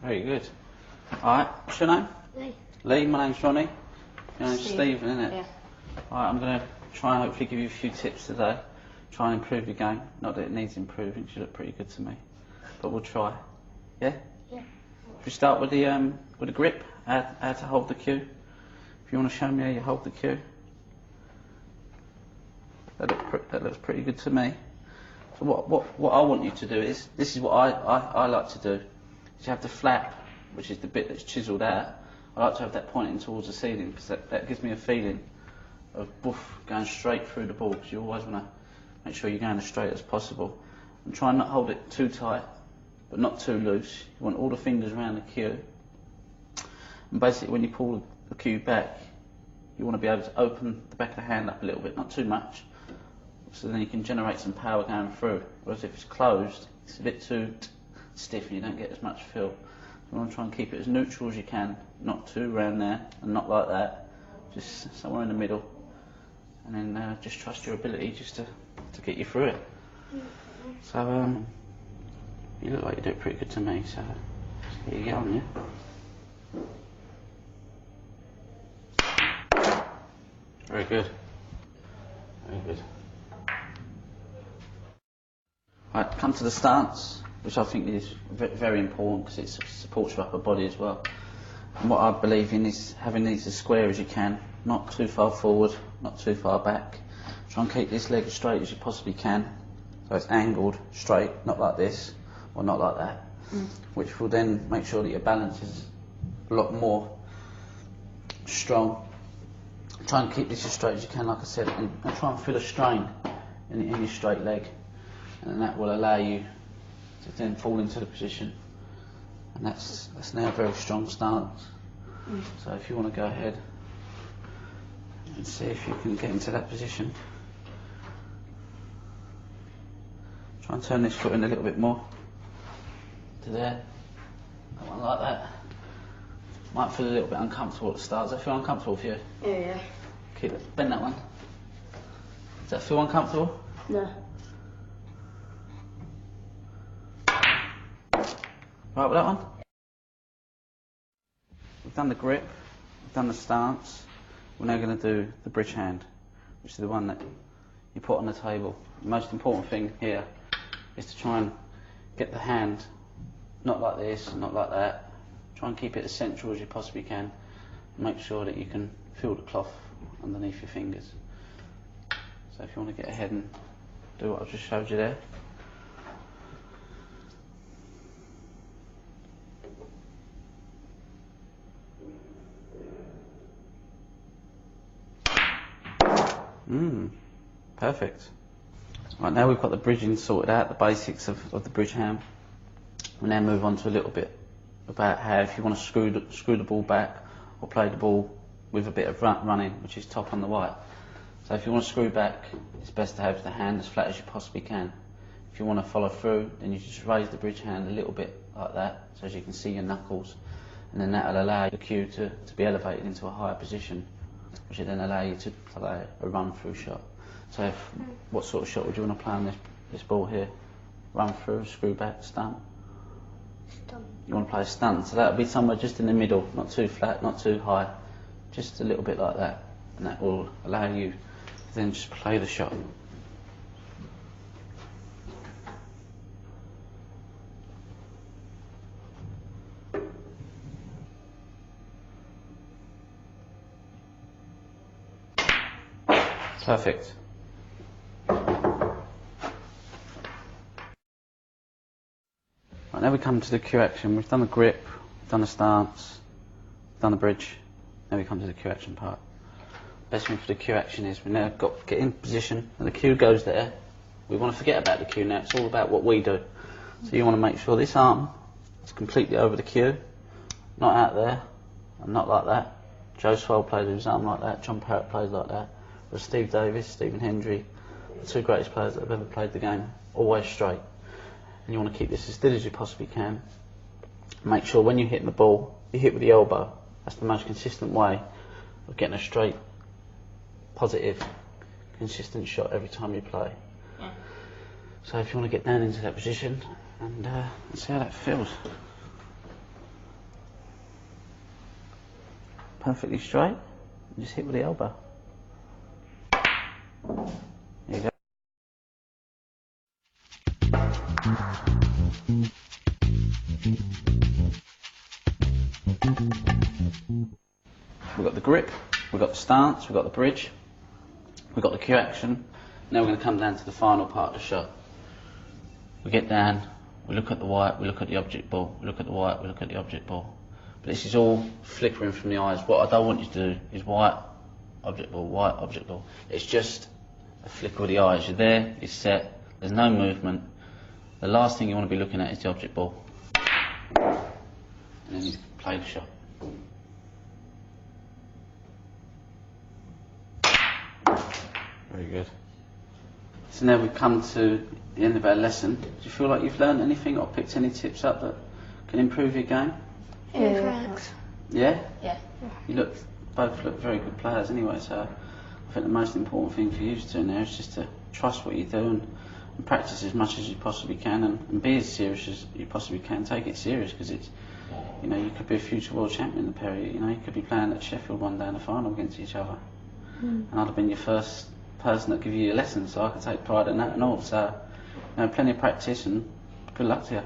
Very good. Alright, what's your name? Lee. Lee, my name's Ronnie. Your name's Stephen, isn't it? Yeah. Alright, I'm going to try and hopefully give you a few tips today. Try and improve your game. Not that it needs improving, you look pretty good to me. But we'll try. Yeah? Yeah. If we start with the grip, how to hold the cue. If you want to show me how you hold the cue. That looks pretty good to me. So what I want you to do is, this is what I like to do, is you have the flap, which is the bit that's chiselled out. I like to have that pointing towards the ceiling, because that gives me a feeling of boof, going straight through the ball, because you always want to make sure you're going as straight as possible. And try and not hold it too tight, but not too loose. You want all the fingers around the cue. And basically when you pull the cue back, you want to be able to open the back of the hand up a little bit, not too much, so then you can generate some power going through. Whereas if it's closed, it's a bit too stiff and you don't get as much feel. You want to try and keep it as neutral as you can, not too round there and not like that, just somewhere in the middle. And then just trust your ability just to get you through it. So you look like you do it pretty good to me, so here you go on, yeah? Very good. Very good. Right, come to the stance, which I think is very important because it supports your upper body as well. And what I believe in is having these as square as you can, not too far forward, not too far back. Try and keep this leg as straight as you possibly can. So it's angled, straight, not like this, or not like that. Which will then make sure that your balance is a lot more strong. Try and keep this as straight as you can, like I said, and try and feel a strain in your straight leg. And that will allow you to then fall into the position. And that's now a very strong stance. So if you want to go ahead and see if you can get into that position. Try and turn this foot in a little bit more to there. That one like that. Might feel a little bit uncomfortable at the start. Does that feel uncomfortable for you? Yeah. Keep it. Bend that one. Does that feel uncomfortable? No. Right with that one? We've done the grip, we've done the stance. We're now going to do the bridge hand, which is the one that you put on the table. The most important thing here is to try and get the hand not like this, not like that. Try and keep it as central as you possibly can. Make sure that you can feel the cloth underneath your fingers. So if you want to get ahead and do what I've just showed you there. Perfect. Right, now we've got the bridging sorted out, the basics of the bridge hand. We'll now move on to a little bit about how if you want to screw the ball back or play the ball with a bit of running, which is top on the white. So if you want to screw back, it's best to have the hand as flat as you possibly can. If you want to follow through, then you just raise the bridge hand a little bit like that, so as you can see your knuckles, and then that will allow the cue to be elevated into a higher position, which will then allow you to play a run-through shot. So what sort of shot would you want to play on this ball here? Run through, screw back, stunt? Stunt. You want to play a stunt, so that would be somewhere just in the middle, not too flat, not too high, just a little bit like that, and that will allow you to then just play the shot. Perfect. Right, now we come to the cue action. We've done the grip, we've done the stance, we've done the bridge. Now we come to the cue action part. Best thing for the cue action is we now got to get in position and the cue goes there. We want to forget about the cue now, it's all about what we do. So you want to make sure this arm is completely over the cue, not out there, and not like that. Joe Swell plays with his arm like that, John Parrott plays like that. Or Steve Davis, Stephen Hendry, the two greatest players that have ever played the game, always straight. And you want to keep this as still as you possibly can. Make sure when you're hitting the ball, you hit with the elbow. That's the most consistent way of getting a straight, positive, consistent shot every time you play. Yeah. So if you want to get down into that position and see how that feels. Perfectly straight, just hit with the elbow. There you go. We've got the grip, we've got the stance, we've got the bridge, we've got the cue action. Now we're going to come down to the final part of the shot. We get down, we look at the white, we look at the object ball, we look at the white, we look at the object ball. But this is all flickering from the eyes. What I don't want you to do is white, object ball, white, object ball. It's just a flicker of the eyes. You're there, it's set, there's no movement. The last thing you want to be looking at is the object ball. And then you play the shot. Very good. So now we've come to the end of our lesson. Do you feel like you've learned anything or picked any tips up that can improve your game? Thanks. Yeah? Yeah. You both look very good players anyway, so I think the most important thing for you to do now is just to trust what you do and practice as much as you possibly can and be as serious as you possibly can. Take it serious because it's, you know, you could be a future world champion in the period. You know, you could be playing at Sheffield one day in the final against each other. And I'd have been your first person that give you your lessons, so I could take pride in that and all. So, you know, plenty of practice and good luck to you.